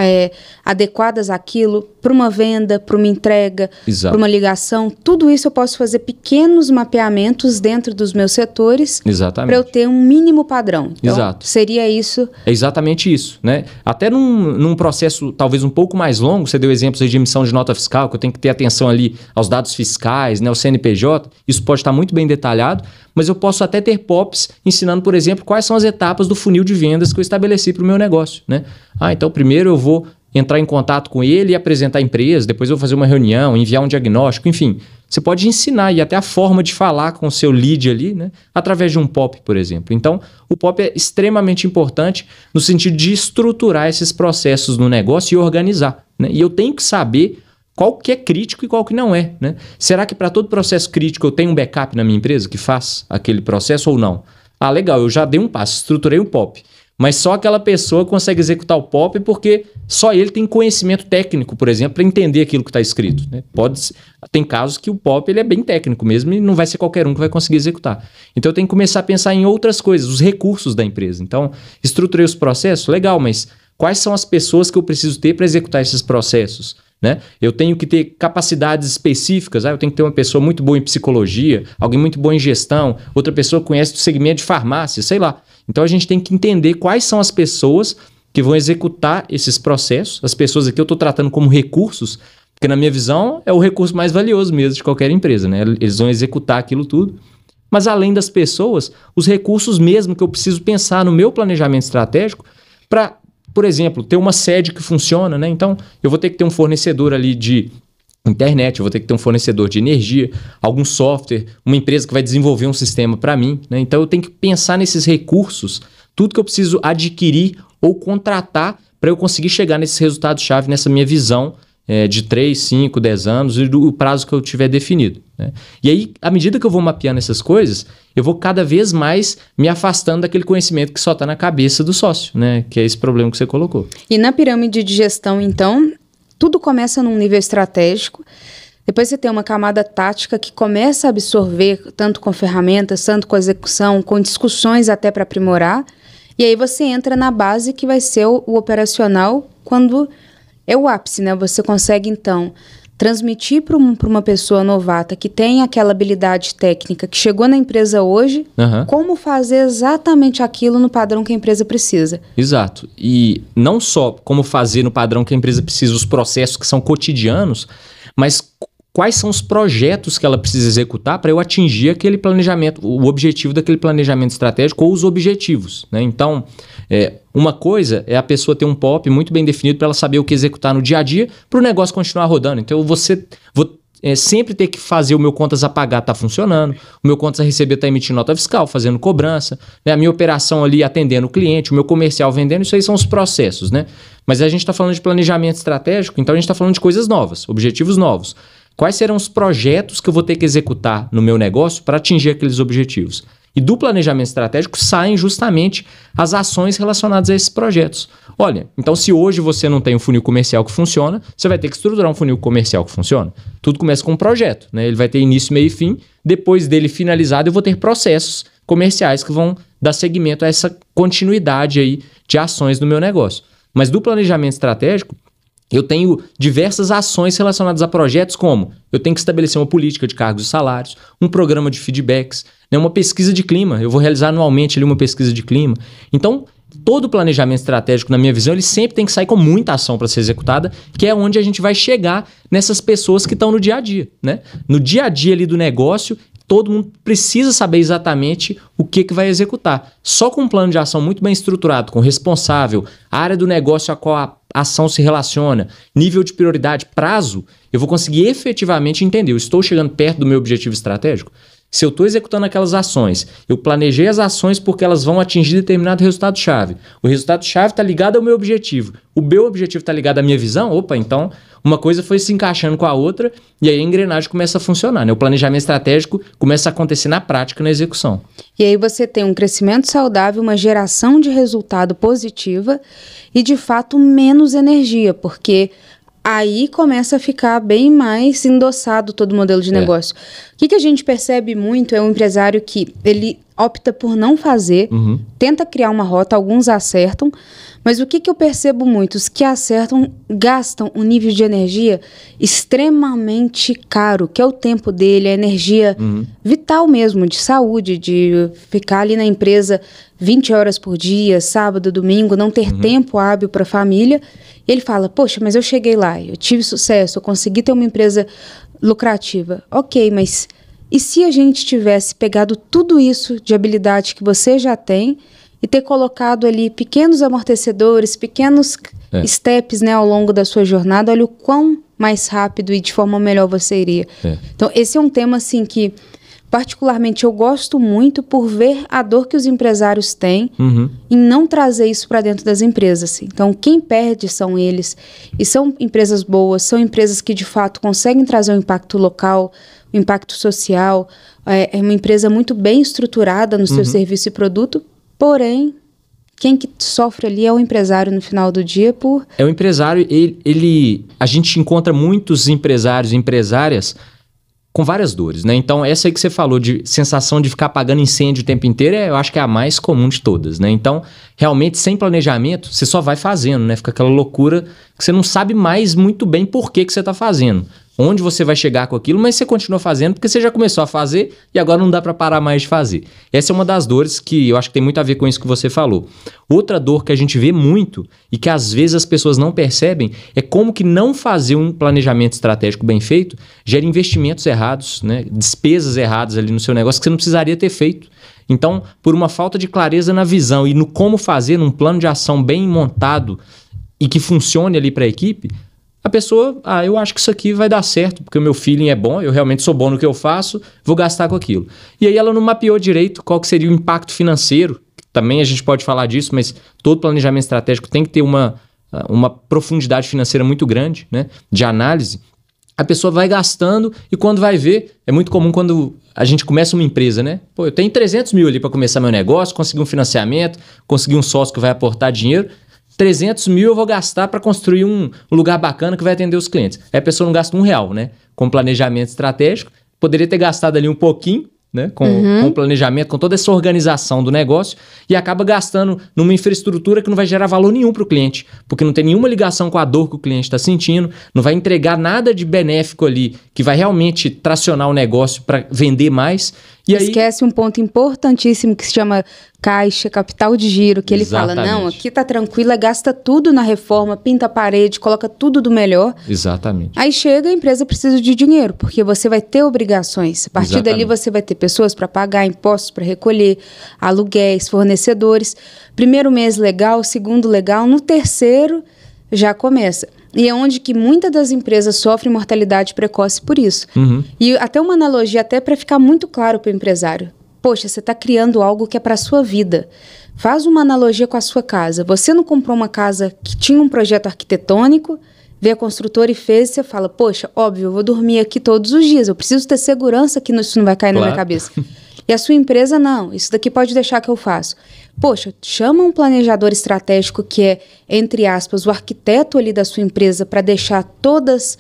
adequadas àquilo, para uma venda, para uma entrega, para uma ligação. Tudo isso eu posso fazer pequenos mapeamentos dentro dos meus setores para eu ter um mínimo padrão. Então, exato. Seria isso. É exatamente isso, né? Até num processo talvez um pouco mais longo, você deu exemplos aí de emissão de nota fiscal, que eu tenho que ter atenção ali aos dados fiscais, né, ao CNPJ, isso pode estar muito bem detalhado, mas eu posso até ter POPs ensinando, por exemplo, quais são as etapas do funil de vendas que eu estabeleci para o meu negócio, né? Então primeiro eu vou entrar em contato com ele e apresentar a empresa, depois eu vou fazer uma reunião, enviar um diagnóstico, enfim. Você pode ensinar e até a forma de falar com o seu lead ali, né? Através de um POP, por exemplo. Então, o POP é extremamente importante no sentido de estruturar esses processos no negócio e organizar, né? E eu tenho que saber qual que é crítico e qual que não é, né? Será que para todo processo crítico eu tenho um backup na minha empresa que faz aquele processo ou não? Legal, eu já dei um passo, estruturei um POP. Mas só aquela pessoa consegue executar o POP porque só ele tem conhecimento técnico, por exemplo, para entender aquilo que está escrito, né? Tem casos que o POP ele é bem técnico mesmo e não vai ser qualquer um que vai conseguir executar. Então eu tenho que começar a pensar em outras coisas, os recursos da empresa. Então, estruturei os processos, legal, mas quais são as pessoas que eu preciso ter para executar esses processos? Né? Eu tenho que ter capacidades específicas, eu tenho que ter uma pessoa muito boa em psicologia, alguém muito bom em gestão, outra pessoa que conhece o segmento de farmácia, sei lá. Então a gente tem que entender quais são as pessoas que vão executar esses processos. As pessoas aqui eu estou tratando como recursos, porque na minha visão é o recurso mais valioso mesmo de qualquer empresa, né? Eles vão executar aquilo tudo. Mas além das pessoas, os recursos mesmo que eu preciso pensar no meu planejamento estratégico para, por exemplo, ter uma sede que funciona, né? Então eu vou ter que ter um fornecedor ali de internet, eu vou ter que ter um fornecedor de energia, algum software, uma empresa que vai desenvolver um sistema para mim, né? Então eu tenho que pensar nesses recursos, tudo que eu preciso adquirir ou contratar para eu conseguir chegar nesses resultados-chave, nessa minha visão de 3, 5, 10 anos e do prazo que eu tiver definido, né? E aí, à medida que eu vou mapeando essas coisas, eu vou cada vez mais me afastando daquele conhecimento que só está na cabeça do sócio, né? Que é esse problema que você colocou. E na pirâmide de gestão, então, tudo começa num nível estratégico, depois você tem uma camada tática que começa a absorver tanto com ferramentas, tanto com execução, com discussões até para aprimorar, e aí você entra na base que vai ser o operacional quando é o ápice, né? Você consegue, então, transmitir para uma pessoa novata que tem aquela habilidade técnica, que chegou na empresa hoje, como fazer exatamente aquilo no padrão que a empresa precisa. Exato. E não só como fazer no padrão que a empresa precisa, os processos que são cotidianos, mas quais são os projetos que ela precisa executar para eu atingir aquele planejamento, o objetivo daquele planejamento estratégico ou os objetivos, né? Então, uma coisa é a pessoa ter um POP muito bem definido para ela saber o que executar no dia a dia para o negócio continuar rodando. Então, eu vou sempre ter que fazer o meu contas a pagar tá funcionando, o meu contas a receber tá emitindo nota fiscal, fazendo cobrança, né? A minha operação ali atendendo o cliente, o meu comercial vendendo, isso aí são os processos, né? Mas a gente está falando de planejamento estratégico, então a gente está falando de coisas novas, objetivos novos. Quais serão os projetos que eu vou ter que executar no meu negócio para atingir aqueles objetivos? E do planejamento estratégico saem justamente as ações relacionadas a esses projetos. Olha, então se hoje você não tem um funil comercial que funciona, você vai ter que estruturar um funil comercial que funciona. Tudo começa com um projeto, né? Ele vai ter início, meio e fim. Depois dele finalizado, eu vou ter processos comerciais que vão dar seguimento a essa continuidade aí de ações no meu negócio. Mas do planejamento estratégico, eu tenho diversas ações relacionadas a projetos, como eu tenho que estabelecer uma política de cargos e salários, um programa de feedbacks, né, uma pesquisa de clima. Eu vou realizar anualmente ali uma pesquisa de clima. Então, todo planejamento estratégico, na minha visão, ele sempre tem que sair com muita ação para ser executada, que é onde a gente vai chegar nessas pessoas que estão no dia a dia, né? No dia a dia ali do negócio, todo mundo precisa saber exatamente o que vai executar. Só com um plano de ação muito bem estruturado, com responsável, a área do negócio a qual a ação se relaciona, nível de prioridade, prazo, eu vou conseguir efetivamente entender, eu estou chegando perto do meu objetivo estratégico? Se eu estou executando aquelas ações, eu planejei as ações porque elas vão atingir determinado resultado-chave. O resultado-chave está ligado ao meu objetivo. O meu objetivo está ligado à minha visão? Opa, então uma coisa foi se encaixando com a outra e aí a engrenagem começa a funcionar, né? O planejamento estratégico começa a acontecer na prática, na execução. E aí você tem um crescimento saudável, uma geração de resultado positiva e, de fato, menos energia, porque aí começa a ficar bem mais endossado todo o modelo de negócio. O que a gente percebe muito é um empresário que ele opta por não fazer, tenta criar uma rota, alguns acertam, mas o que eu percebo muito? Os que acertam gastam um nível de energia extremamente caro, que é o tempo dele, a energia vital mesmo, de saúde, de ficar ali na empresa 20 horas por dia, sábado, domingo, não ter tempo hábil para a família. E ele fala, poxa, mas eu cheguei lá, eu tive sucesso, eu consegui ter uma empresa lucrativa. Ok, mas e se a gente tivesse pegado tudo isso de habilidade que você já tem e ter colocado ali pequenos amortecedores, pequenos steps, né, ao longo da sua jornada, olha o quão mais rápido e de forma melhor você iria. Então, esse é um tema assim que particularmente eu gosto muito por ver a dor que os empresários têm em não trazer isso para dentro das empresas. Então, quem perde são eles. E são empresas boas, são empresas que de fato conseguem trazer um impacto local, um impacto social. É uma empresa muito bem estruturada no seu serviço e produto, porém quem que sofre ali é o empresário no final do dia por... É o empresário, a gente encontra muitos empresários e empresárias com várias dores, né? Então, essa aí que você falou de sensação de ficar apagando incêndio o tempo inteiro, eu acho que é a mais comum de todas, né? Então, realmente, sem planejamento, você só vai fazendo, né? Fica aquela loucura que você não sabe mais muito bem por que você está fazendo. Onde você vai chegar com aquilo, mas você continua fazendo porque você já começou a fazer e agora não dá para parar mais de fazer. Essa é uma das dores que eu acho que tem muito a ver com isso que você falou. Outra dor que a gente vê muito e que às vezes as pessoas não percebem é como que não fazer um planejamento estratégico bem feito gera investimentos errados, né? Despesas erradas ali no seu negócio que você não precisaria ter feito. Então, por uma falta de clareza na visão e no como fazer, num plano de ação bem montado e que funcione ali para a equipe, a pessoa, eu acho que isso aqui vai dar certo, porque o meu feeling é bom, eu realmente sou bom no que eu faço, vou gastar com aquilo. E aí ela não mapeou direito qual que seria o impacto financeiro, também a gente pode falar disso, mas todo planejamento estratégico tem que ter uma profundidade financeira muito grande, né, de análise. A pessoa vai gastando e quando vai ver, é muito comum quando a gente começa uma empresa, né? Pô, eu tenho 300 mil ali para começar meu negócio, conseguir um financiamento, conseguir um sócio que vai aportar dinheiro, 300 mil eu vou gastar para construir um lugar bacana que vai atender os clientes. Aí a pessoa não gasta R$1, né? Com planejamento estratégico. Poderia ter gastado ali um pouquinho, né? Com o planejamento, com toda essa organização do negócio e acaba gastando numa infraestrutura que não vai gerar valor nenhum para o cliente, porque não tem nenhuma ligação com a dor que o cliente está sentindo, não vai entregar nada de benéfico ali que vai realmente tracionar o negócio para vender mais. E esquece um ponto importantíssimo que se chama caixa, capital de giro, que ele fala, não, aqui tá tranquila, gasta tudo na reforma, pinta a parede, coloca tudo do melhor. Exatamente. Aí chega, a empresa precisa de dinheiro, porque você vai ter obrigações. A partir dali você vai ter pessoas para pagar, impostos para recolher, aluguéis, fornecedores. Primeiro mês legal, segundo legal, no terceiro já começa. E é onde que muitas das empresas sofrem mortalidade precoce por isso. E até uma analogia, até para ficar muito claro para o empresário. Poxa, você está criando algo que é para a sua vida. Faz uma analogia com a sua casa. Você não comprou uma casa que tinha um projeto arquitetônico, vê a construtora e fez, e você fala, poxa, óbvio, eu vou dormir aqui todos os dias. Eu preciso ter segurança que isso não vai cair na minha cabeça. E a sua empresa, não. Isso daqui pode deixar que eu faço. Poxa, chama um planejador estratégico que é, entre aspas, o arquiteto ali da sua empresa para deixar todas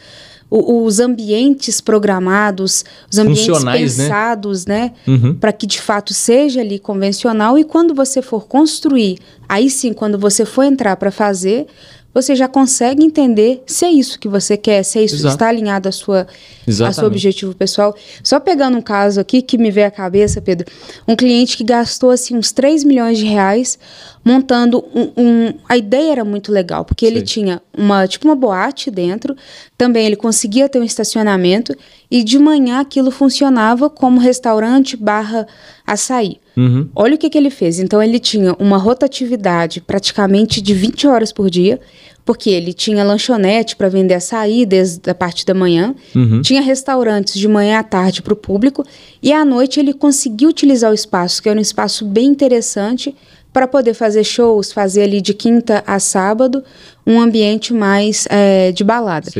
os ambientes programados, os ambientes pensados, né? Para que de fato seja ali convencional e quando você for construir, aí sim, quando você for entrar para fazer, você já consegue entender se é isso que você quer, se é isso que está alinhado ao seu objetivo pessoal. Só pegando um caso aqui que me veio à cabeça, Pedro, um cliente que gastou assim, uns 3 milhões de reais montando a ideia era muito legal, porque ele tinha uma boate dentro, também ele conseguia ter um estacionamento e de manhã aquilo funcionava como restaurante / açaí. Olha o que ele fez. Então ele tinha uma rotatividade praticamente de 20 horas por dia, porque ele tinha lanchonete para vender açaí desde a parte da manhã, tinha restaurantes de manhã à tarde para o público e à noite ele conseguiu utilizar o espaço, que era um espaço bem interessante, para poder fazer shows, fazer ali de quinta a sábado, um ambiente mais de balada.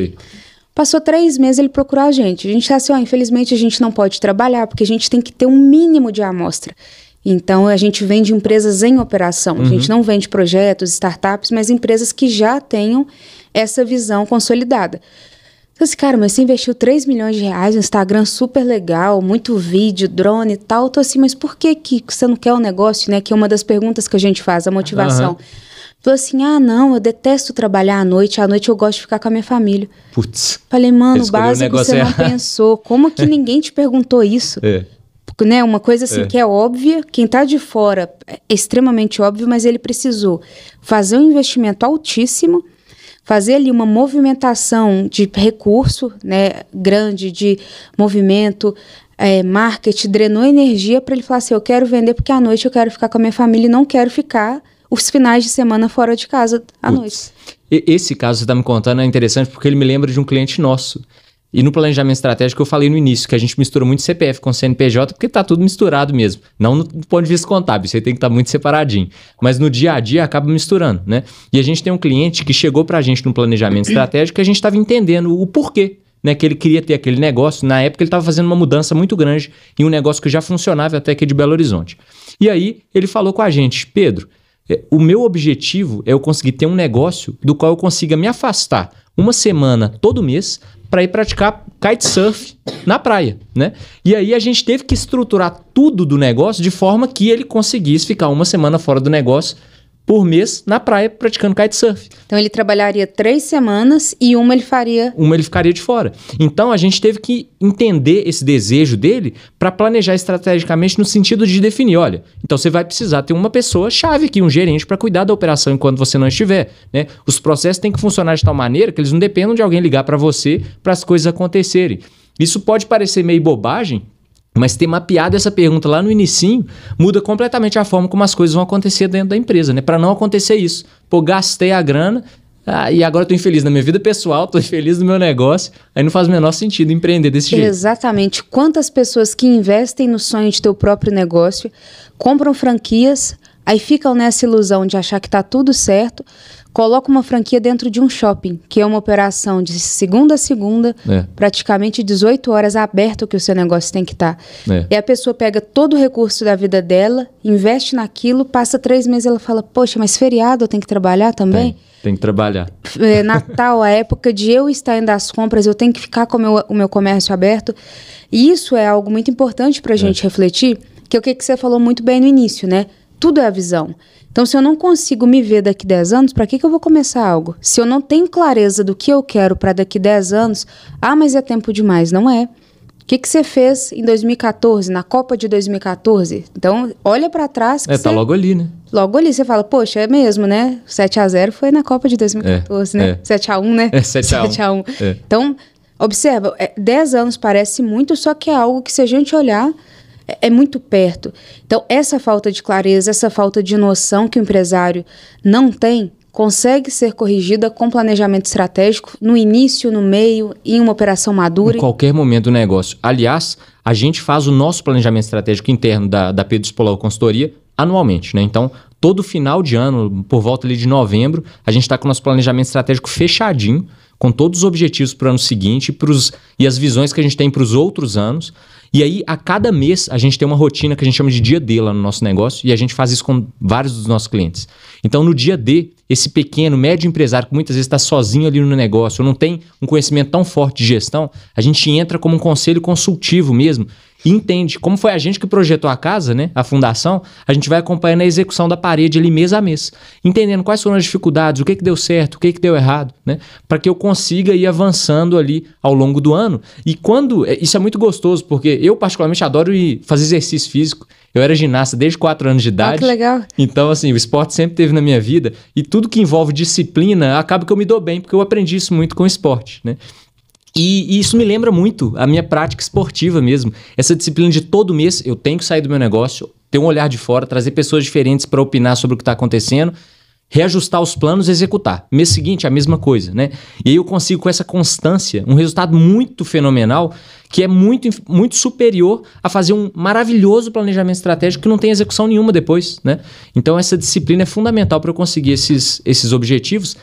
Passou 3 meses ele procurou a gente. A gente tá assim, infelizmente a gente não pode trabalhar, porque a gente tem que ter um mínimo de amostra. Então, a gente vende empresas em operação. A gente não vende projetos, startups, mas empresas que já tenham essa visão consolidada. Então, assim, cara, mas você investiu 3 milhões de reais no Instagram, super legal, muito vídeo, drone e tal. Tô assim, mas por que você não quer um negócio, né? Que é uma das perguntas que a gente faz, a motivação. Falou assim, não, eu detesto trabalhar à noite eu gosto de ficar com a minha família. Putz. Falei, mano, o básico você não pensou. Como que ninguém te perguntou isso? Porque, né, uma coisa assim que é óbvia, quem tá de fora é extremamente óbvio, mas ele precisou fazer um investimento altíssimo, fazer ali uma movimentação de recurso, né, grande, de movimento, marketing, drenou energia para ele falar assim, eu quero vender porque à noite eu quero ficar com a minha família e não quero ficar os finais de semana fora de casa à noite. Esse caso que você está me contando é interessante porque ele me lembra de um cliente nosso. E no planejamento estratégico eu falei no início que a gente mistura muito CPF com CNPJ porque tá tudo misturado mesmo. Não no ponto de vista contábil, isso aí tem que estar muito separadinho. Mas no dia a dia acaba misturando, né? E a gente tem um cliente que chegou pra gente no planejamento estratégico e a gente estava entendendo o porquê, né? Que ele queria ter aquele negócio. Na época ele estava fazendo uma mudança muito grande em um negócio que já funcionava até aqui de Belo Horizonte. E aí ele falou com a gente, Pedro, O meu objetivo é eu conseguir ter um negócio do qual eu consiga me afastar uma semana todo mês para ir praticar kitesurf na praia, né? E aí a gente teve que estruturar tudo do negócio de forma que ele conseguisse ficar uma semana fora do negócio por mês na praia praticando kitesurf. Então ele trabalharia 3 semanas e uma ele faria... Uma ele ficaria de fora. Então a gente teve que entender esse desejo dele para planejar estrategicamente no sentido de definir, olha, então você vai precisar ter uma pessoa chave aqui, um gerente para cuidar da operação enquanto você não estiver, né? Os processos têm que funcionar de tal maneira que eles não dependam de alguém ligar para você para as coisas acontecerem. Isso pode parecer meio bobagem, mas ter mapeado essa pergunta lá no inicinho muda completamente a forma como as coisas vão acontecer dentro da empresa, né? Para não acontecer isso. Pô, gastei a grana e agora estou infeliz na minha vida pessoal, estou infeliz no meu negócio. Aí não faz o menor sentido empreender desse jeito. Exatamente. Quantas pessoas que investem no sonho de ter o próprio negócio, compram franquias, aí ficam nessa ilusão de achar que está tudo certo, coloca uma franquia dentro de um shopping, que é uma operação de segunda a segunda, praticamente 18 horas aberto que o seu negócio tem que estar. E a pessoa pega todo o recurso da vida dela, investe naquilo, passa 3 meses e ela fala, poxa, mas feriado eu tenho que trabalhar também? Tem que trabalhar. Natal, a época de eu estar indo às compras, eu tenho que ficar com o meu comércio aberto. E isso é algo muito importante para a gente refletir, que é o que você falou muito bem no início, né? Tudo é a visão. Então, se eu não consigo me ver daqui 10 anos, para que eu vou começar algo? Se eu não tenho clareza do que eu quero para daqui 10 anos, mas é tempo demais. Não é. O que você fez em 2014, na Copa de 2014? Então, olha para trás. Tá logo ali, né? Logo ali, você fala, poxa, é mesmo, né? 7-0 foi na Copa de 2014, né? 7-1, né? 7-1. Então, observa, 10 anos parece muito, só que é algo que se a gente olhar... é muito perto. Então, essa falta de clareza, essa falta de noção que o empresário não tem, consegue ser corrigida com planejamento estratégico no início, no meio, em uma operação madura. Em qualquer momento do negócio. Aliás, a gente faz o nosso planejamento estratégico interno da Pedro Spolau Consultoria anualmente, né? Então, todo final de ano, por volta ali de novembro, a gente está com o nosso planejamento estratégico fechadinho, com todos os objetivos para o ano seguinte e as visões que a gente tem para os outros anos. E aí, a cada mês, a gente tem uma rotina que a gente chama de dia D lá no nosso negócio, e a gente faz isso com vários dos nossos clientes. Então, no dia D, esse pequeno, médio empresário que muitas vezes está sozinho ali no negócio, ou não tem um conhecimento tão forte de gestão, a gente entra como um conselho consultivo mesmo, e entende. Como foi a gente que projetou a casa, né, a fundação, a gente vai acompanhando a execução da parede ali mês a mês, entendendo quais foram as dificuldades, o que deu certo, o que deu errado, né, para que eu consiga ir avançando ali ao longo do ano. E isso é muito gostoso, porque eu particularmente adoro ir fazer exercício físico. Eu era ginasta desde 4 anos de idade. Que legal. Então, assim, o esporte sempre teve na minha vida, e tudo que envolve disciplina, acaba que eu me dou bem, porque eu aprendi isso muito com o esporte, né. E isso me lembra muito a minha prática esportiva mesmo. Essa disciplina de todo mês, eu tenho que sair do meu negócio, ter um olhar de fora, trazer pessoas diferentes para opinar sobre o que está acontecendo, reajustar os planos e executar. Mês seguinte, a mesma coisa, né? E aí eu consigo, com essa constância, um resultado muito fenomenal, que é muito, muito superior a fazer um maravilhoso planejamento estratégico que não tem execução nenhuma depois, né? Então essa disciplina é fundamental para eu conseguir esses objetivos.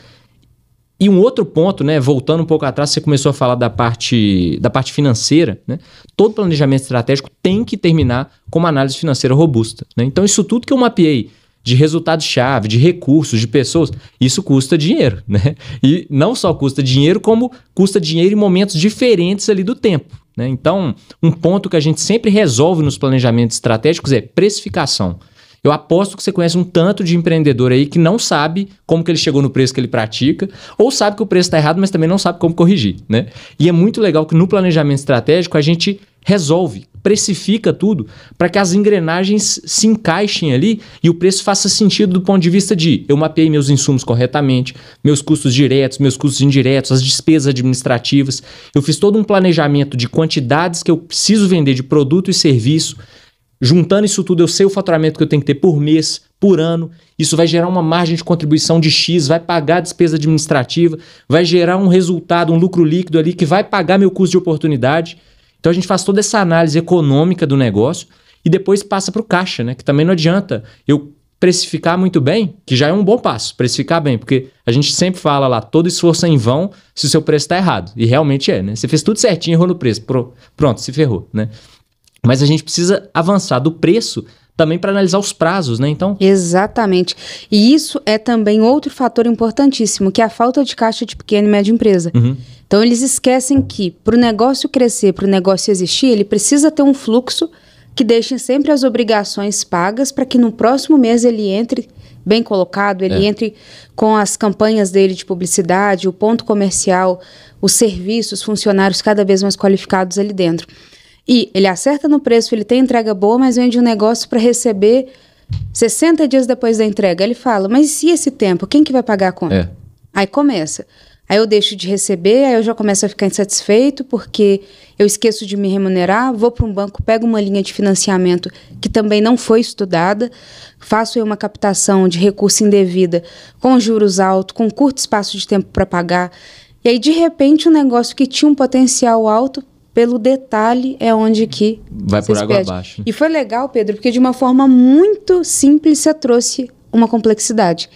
E um outro ponto, né, voltando um pouco atrás, você começou a falar da parte financeira, né? Todo planejamento estratégico tem que terminar com uma análise financeira robusta, né? Então, isso tudo que eu mapeei de resultados-chave, de recursos, de pessoas, isso custa dinheiro, né? E não só custa dinheiro, como custa dinheiro em momentos diferentes ali do tempo, né? Então, um ponto que a gente sempre resolve nos planejamentos estratégicos é precificação. Eu aposto que você conhece um tanto de empreendedor aí que não sabe como que ele chegou no preço que ele pratica, ou sabe que o preço está errado, mas também não sabe como corrigir, né? E é muito legal que no planejamento estratégico a gente resolve, precifica tudo para que as engrenagens se encaixem ali e o preço faça sentido do ponto de vista de eu mapeei meus insumos corretamente, meus custos diretos, meus custos indiretos, as despesas administrativas. Eu fiz todo um planejamento de quantidades que eu preciso vender de produto e serviço. Juntando isso tudo, eu sei o faturamento que eu tenho que ter por mês, por ano. Isso vai gerar uma margem de contribuição de X, vai pagar a despesa administrativa, vai gerar um resultado, um lucro líquido ali que vai pagar meu custo de oportunidade. Então a gente faz toda essa análise econômica do negócio e depois passa para o caixa, né? Que também não adianta eu precificar muito bem, que já é um bom passo, precificar bem, porque a gente sempre fala lá, todo esforço é em vão se o seu preço está errado. E realmente é, né? Você fez tudo certinho, errou no preço, pronto, se ferrou, né? Mas a gente precisa avançar do preço também para analisar os prazos, né? Então... Exatamente. E isso é também outro fator importantíssimo, que é a falta de caixa de pequena e média empresa. Então, eles esquecem que para o negócio crescer, para o negócio existir, ele precisa ter um fluxo que deixe sempre as obrigações pagas para que no próximo mês ele entre bem colocado, ele entre com as campanhas dele de publicidade, o ponto comercial, os serviços, funcionários cada vez mais qualificados ali dentro. E ele acerta no preço, ele tem entrega boa, mas vende um negócio para receber 60 dias depois da entrega. Ele fala, mas e esse tempo? Quem que vai pagar a conta? Aí começa. Aí eu deixo de receber, aí eu já começo a ficar insatisfeito porque eu esqueço de me remunerar, vou para um banco, pego uma linha de financiamento que também não foi estudada, faço aí uma captação de recurso indevida com juros altos, com curto espaço de tempo para pagar. E aí, de repente, um negócio que tinha um potencial alto, pelo detalhe, é onde que vai por água abaixo. E foi legal, Pedro, porque de uma forma muito simples você trouxe uma complexidade.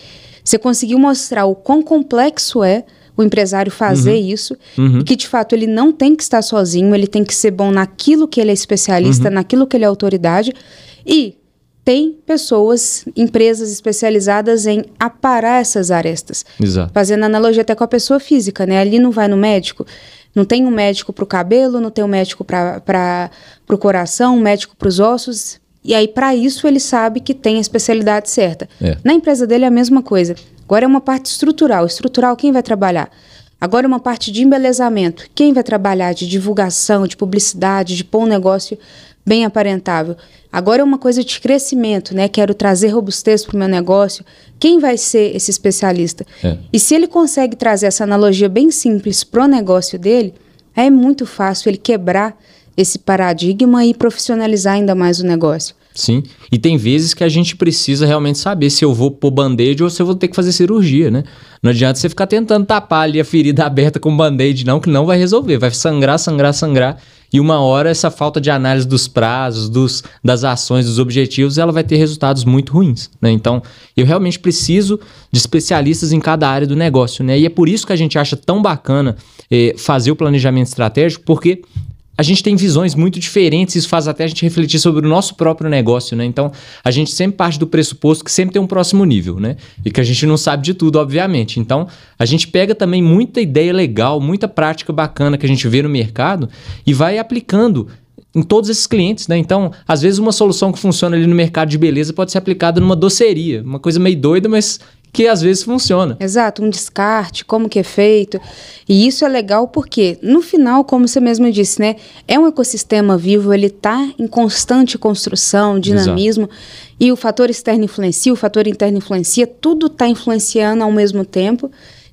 Você conseguiu mostrar o quão complexo é o empresário fazer isso, e que de fato ele não tem que estar sozinho, ele tem que ser bom naquilo que ele é especialista, naquilo que ele é autoridade, e tem pessoas, empresas especializadas em aparar essas arestas. Exato. Fazendo analogia até com a pessoa física, né? Ali não vai no médico, não tem um médico para o cabelo, não tem um médico para o coração, um médico para os ossos. E aí, para isso, ele sabe que tem a especialidade certa. Na empresa dele é a mesma coisa. Agora é uma parte estrutural. Estrutural, quem vai trabalhar? Agora é uma parte de embelezamento. Quem vai trabalhar? De divulgação, de publicidade, de pôr um negócio bem aparentável. Agora é uma coisa de crescimento, né? Quero trazer robustez para o meu negócio. Quem vai ser esse especialista? E se ele consegue trazer essa analogia bem simples para o negócio dele, é muito fácil ele quebrar esse paradigma e profissionalizar ainda mais o negócio. Sim, e tem vezes que a gente precisa realmente saber se eu vou pôr band-aid ou se eu vou ter que fazer cirurgia, né? Não adianta você ficar tentando tapar ali a ferida aberta com band-aid, não, que não vai resolver. Vai sangrar, sangrar, sangrar. E uma hora essa falta de análise dos prazos, das ações, dos objetivos, ela vai ter resultados muito ruins, né? Então, eu realmente preciso de especialistas em cada área do negócio, né? E é por isso que a gente acha tão bacana fazer o planejamento estratégico, porque a gente tem visões muito diferentes, isso faz até a gente refletir sobre o nosso próprio negócio, né? Então, a gente sempre parte do pressuposto que sempre tem um próximo nível, né? E que a gente não sabe de tudo, obviamente. Então, a gente pega também muita ideia legal, muita prática bacana que a gente vê no mercado e vai aplicando em todos esses clientes, né? Então, às vezes uma solução que funciona ali no mercado de beleza pode ser aplicada numa doceria, uma coisa meio doida, mas que às vezes funciona. Exato, um descarte, como que é feito. E isso é legal porque, no final, como você mesmo disse, né? É um ecossistema vivo, ele está em constante construção, dinamismo. Exato. E o fator externo influencia, o fator interno influencia, tudo está influenciando ao mesmo tempo.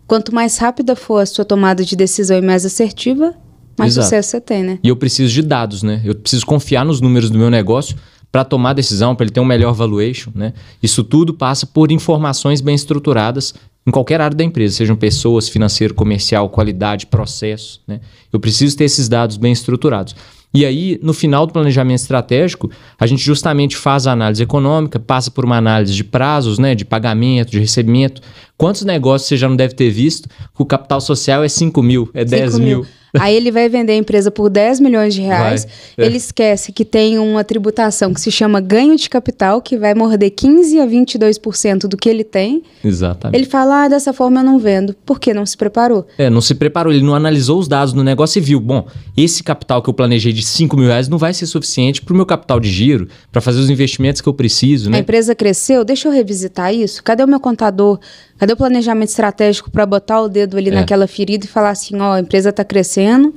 Quanto mais rápida for a sua tomada de decisão e mais assertiva, mais sucesso você tem, né? E eu preciso de dados, né? Eu preciso confiar nos números do meu negócio para tomar decisão, para ele ter um melhor valuation, né? Isso tudo passa por informações bem estruturadas em qualquer área da empresa, sejam pessoas, financeiro, comercial, qualidade, processo, né? Eu preciso ter esses dados bem estruturados. E aí, no final do planejamento estratégico, a gente justamente faz a análise econômica, passa por uma análise de prazos, né, de pagamento, de recebimento. Quantos negócios você já não deve ter visto que o capital social é 5 mil, é 10 mil? Aí ele vai vender a empresa por 10 milhões de reais, ele esquece que tem uma tributação que se chama ganho de capital, que vai morder 15% a 22% do que ele tem. Exatamente. Ele fala, dessa forma eu não vendo. Por que não se preparou? Não se preparou, ele não analisou os dados do negócio e viu, bom, esse capital que eu planejei de 5 mil reais não vai ser suficiente para o meu capital de giro, para fazer os investimentos que eu preciso, né? A empresa cresceu, deixa eu revisitar isso. Cadê o meu contador? Cadê o planejamento estratégico para botar o dedo ali naquela ferida e falar assim, a empresa está crescendo,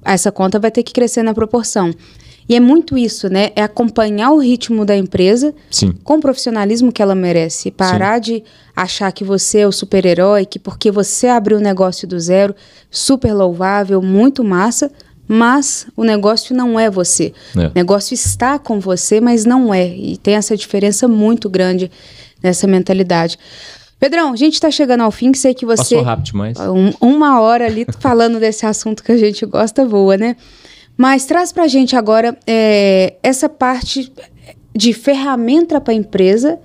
essa conta vai ter que crescer na proporção. E é muito isso, né? É acompanhar o ritmo da empresa com o profissionalismo que ela merece. Parar de achar que você é o super-herói, que porque você abriu o negócio do zero, super louvável, muito massa, mas o negócio não é você. O negócio está com você, mas não é. E tem essa diferença muito grande nessa mentalidade. Pedrão, a gente está chegando ao fim, sei que você... Passou rápido demais. Uma hora ali falando desse assunto que a gente gosta, voa, né? Mas traz pra gente agora essa parte de ferramenta para a empresa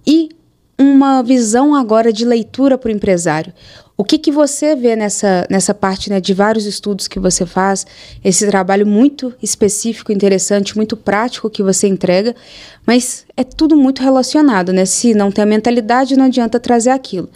e um uma visão agora de leitura para o empresário. O que você vê nessa parte, né, de vários estudos que você faz, esse trabalho muito específico, interessante, muito prático que você entrega, mas é tudo muito relacionado, né? Se não tem a mentalidade, não adianta trazer aquilo.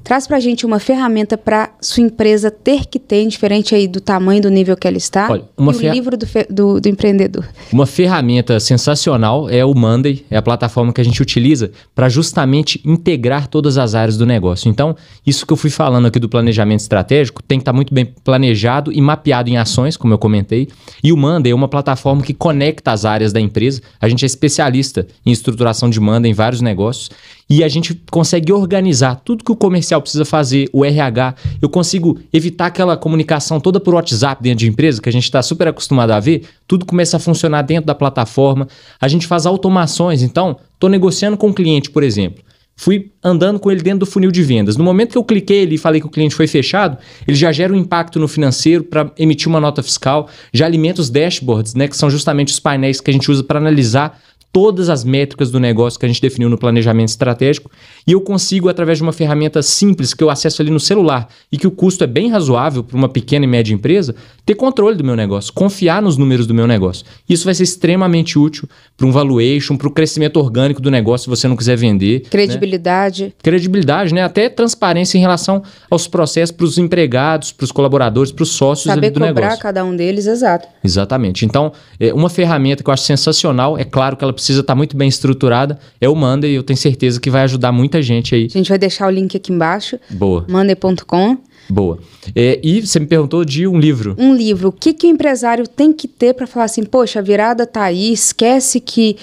Traz pra gente uma ferramenta para sua empresa ter que ter, indiferente aí do tamanho, do nível que ela está. Olha, o livro do empreendedor. Uma ferramenta sensacional é o Monday, é a plataforma que a gente utiliza para justamente integrar todas as áreas do negócio. Então, isso que eu fui falando aqui do planejamento estratégico tem que estar muito bem planejado e mapeado em ações, como eu comentei. E o Monday é uma plataforma que conecta as áreas da empresa. A gente é especialista em estruturação de Monday em vários negócios e a gente consegue organizar tudo que o comercial precisa fazer, o RH. Eu consigo evitar aquela comunicação toda por WhatsApp dentro de empresa, que a gente está super acostumado a ver. Tudo começa a funcionar dentro da plataforma. A gente faz automações. Então, estou negociando com um cliente, por exemplo. Fui andando com ele dentro do funil de vendas. No momento que eu cliquei ali e falei que o cliente foi fechado, ele já gera um impacto no financeiro para emitir uma nota fiscal, já alimenta os dashboards, né, que são justamente os painéis que a gente usa para analisar todas as métricas do negócio que a gente definiu no planejamento estratégico, e eu consigo, através de uma ferramenta simples que eu acesso ali no celular e que o custo é bem razoável para uma pequena e média empresa, ter controle do meu negócio, confiar nos números do meu negócio. Isso vai ser extremamente útil para um valuation, para o crescimento orgânico do negócio, se você não quiser vender. Credibilidade. Né? Credibilidade, né? Até transparência em relação aos processos para os empregados, para os colaboradores, para os sócios ali do negócio. Saber cobrar cada um deles, exato. Exatamente. Então, uma ferramenta que eu acho sensacional, é claro que ela precisa estar muito bem estruturada, é o Monday, e eu tenho certeza que vai ajudar muita gente aí. A gente vai deixar o link aqui embaixo. Boa. Monday.com. Boa. E você me perguntou de um livro. Um livro. O que o empresário tem que ter para falar assim, poxa, a virada tá aí, esquece que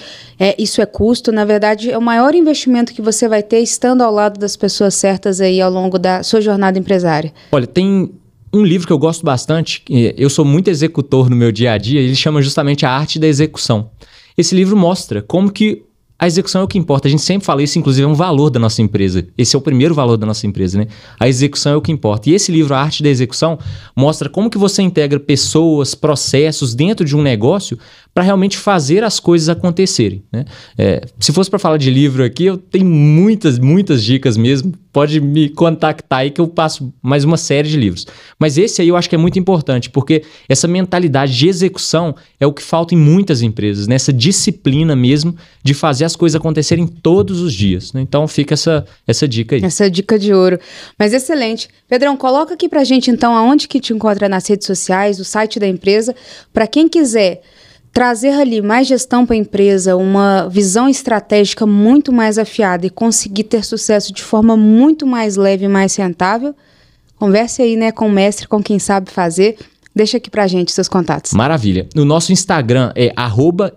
isso é custo. Na verdade, é o maior investimento que você vai ter estando ao lado das pessoas certas aí ao longo da sua jornada empresária. Olha, tem um livro que eu gosto bastante, eu sou muito executor no meu dia a dia, ele chama justamente A Arte da Execução. Esse livro mostra como que a execução é o que importa. A gente sempre fala isso, inclusive é um valor da nossa empresa. Esse é o primeiro valor da nossa empresa, né? A execução é o que importa. E esse livro, A Arte da Execução, mostra como que você integra pessoas, processos dentro de um negócio para realmente fazer as coisas acontecerem, né? Se fosse para falar de livro aqui, eu tenho muitas dicas mesmo. Pode me contactar aí que eu passo mais uma série de livros. Mas esse aí eu acho que é muito importante, porque essa mentalidade de execução é o que falta em muitas empresas, né? Essa disciplina mesmo de fazer as coisas acontecerem todos os dias, né? Então fica essa dica aí. Essa dica de ouro. Mas excelente. Pedrão, coloca aqui pra gente então aonde que te encontra nas redes sociais, o site da empresa, para quem quiser trazer ali mais gestão para a empresa, uma visão estratégica muito mais afiada e conseguir ter sucesso de forma muito mais leve e mais rentável, converse aí, né, com o mestre, com quem sabe fazer. Deixa aqui pra gente seus contatos. Maravilha. No nosso Instagram é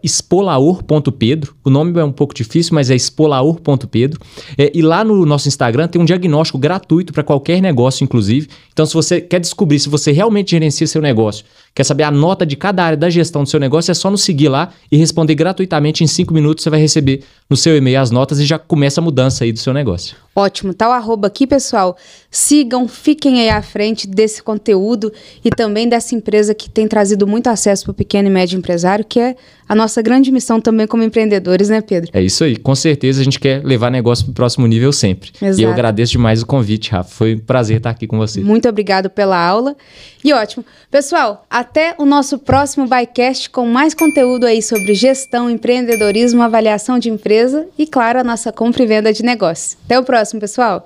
@expolaor.pedro. O nome é um pouco difícil, mas é expolaor.pedro. E lá no nosso Instagram tem um diagnóstico gratuito para qualquer negócio, inclusive. Então, se você quer descobrir se você realmente gerencia seu negócio, quer saber a nota de cada área da gestão do seu negócio, é só nos seguir lá e responder gratuitamente. Em 5 minutos você vai receber no seu e-mail as notas e já começa a mudança aí do seu negócio. Ótimo. Tá o arroba aqui, pessoal. Sigam, fiquem aí à frente desse conteúdo e também dessa empresa que tem trazido muito acesso para o pequeno e médio empresário, que é a nossa grande missão também como empreendedores, né, Pedro? É isso aí. Com certeza a gente quer levar negócio para o próximo nível sempre. Exato. E eu agradeço demais o convite, Rafa. Foi um prazer estar aqui com você. Muito obrigado pela aula. E ótimo. Pessoal, até o nosso próximo Bycast com mais conteúdo aí sobre gestão, empreendedorismo, avaliação de empresa e, claro, a nossa compra e venda de negócios. Até o próximo, pessoal.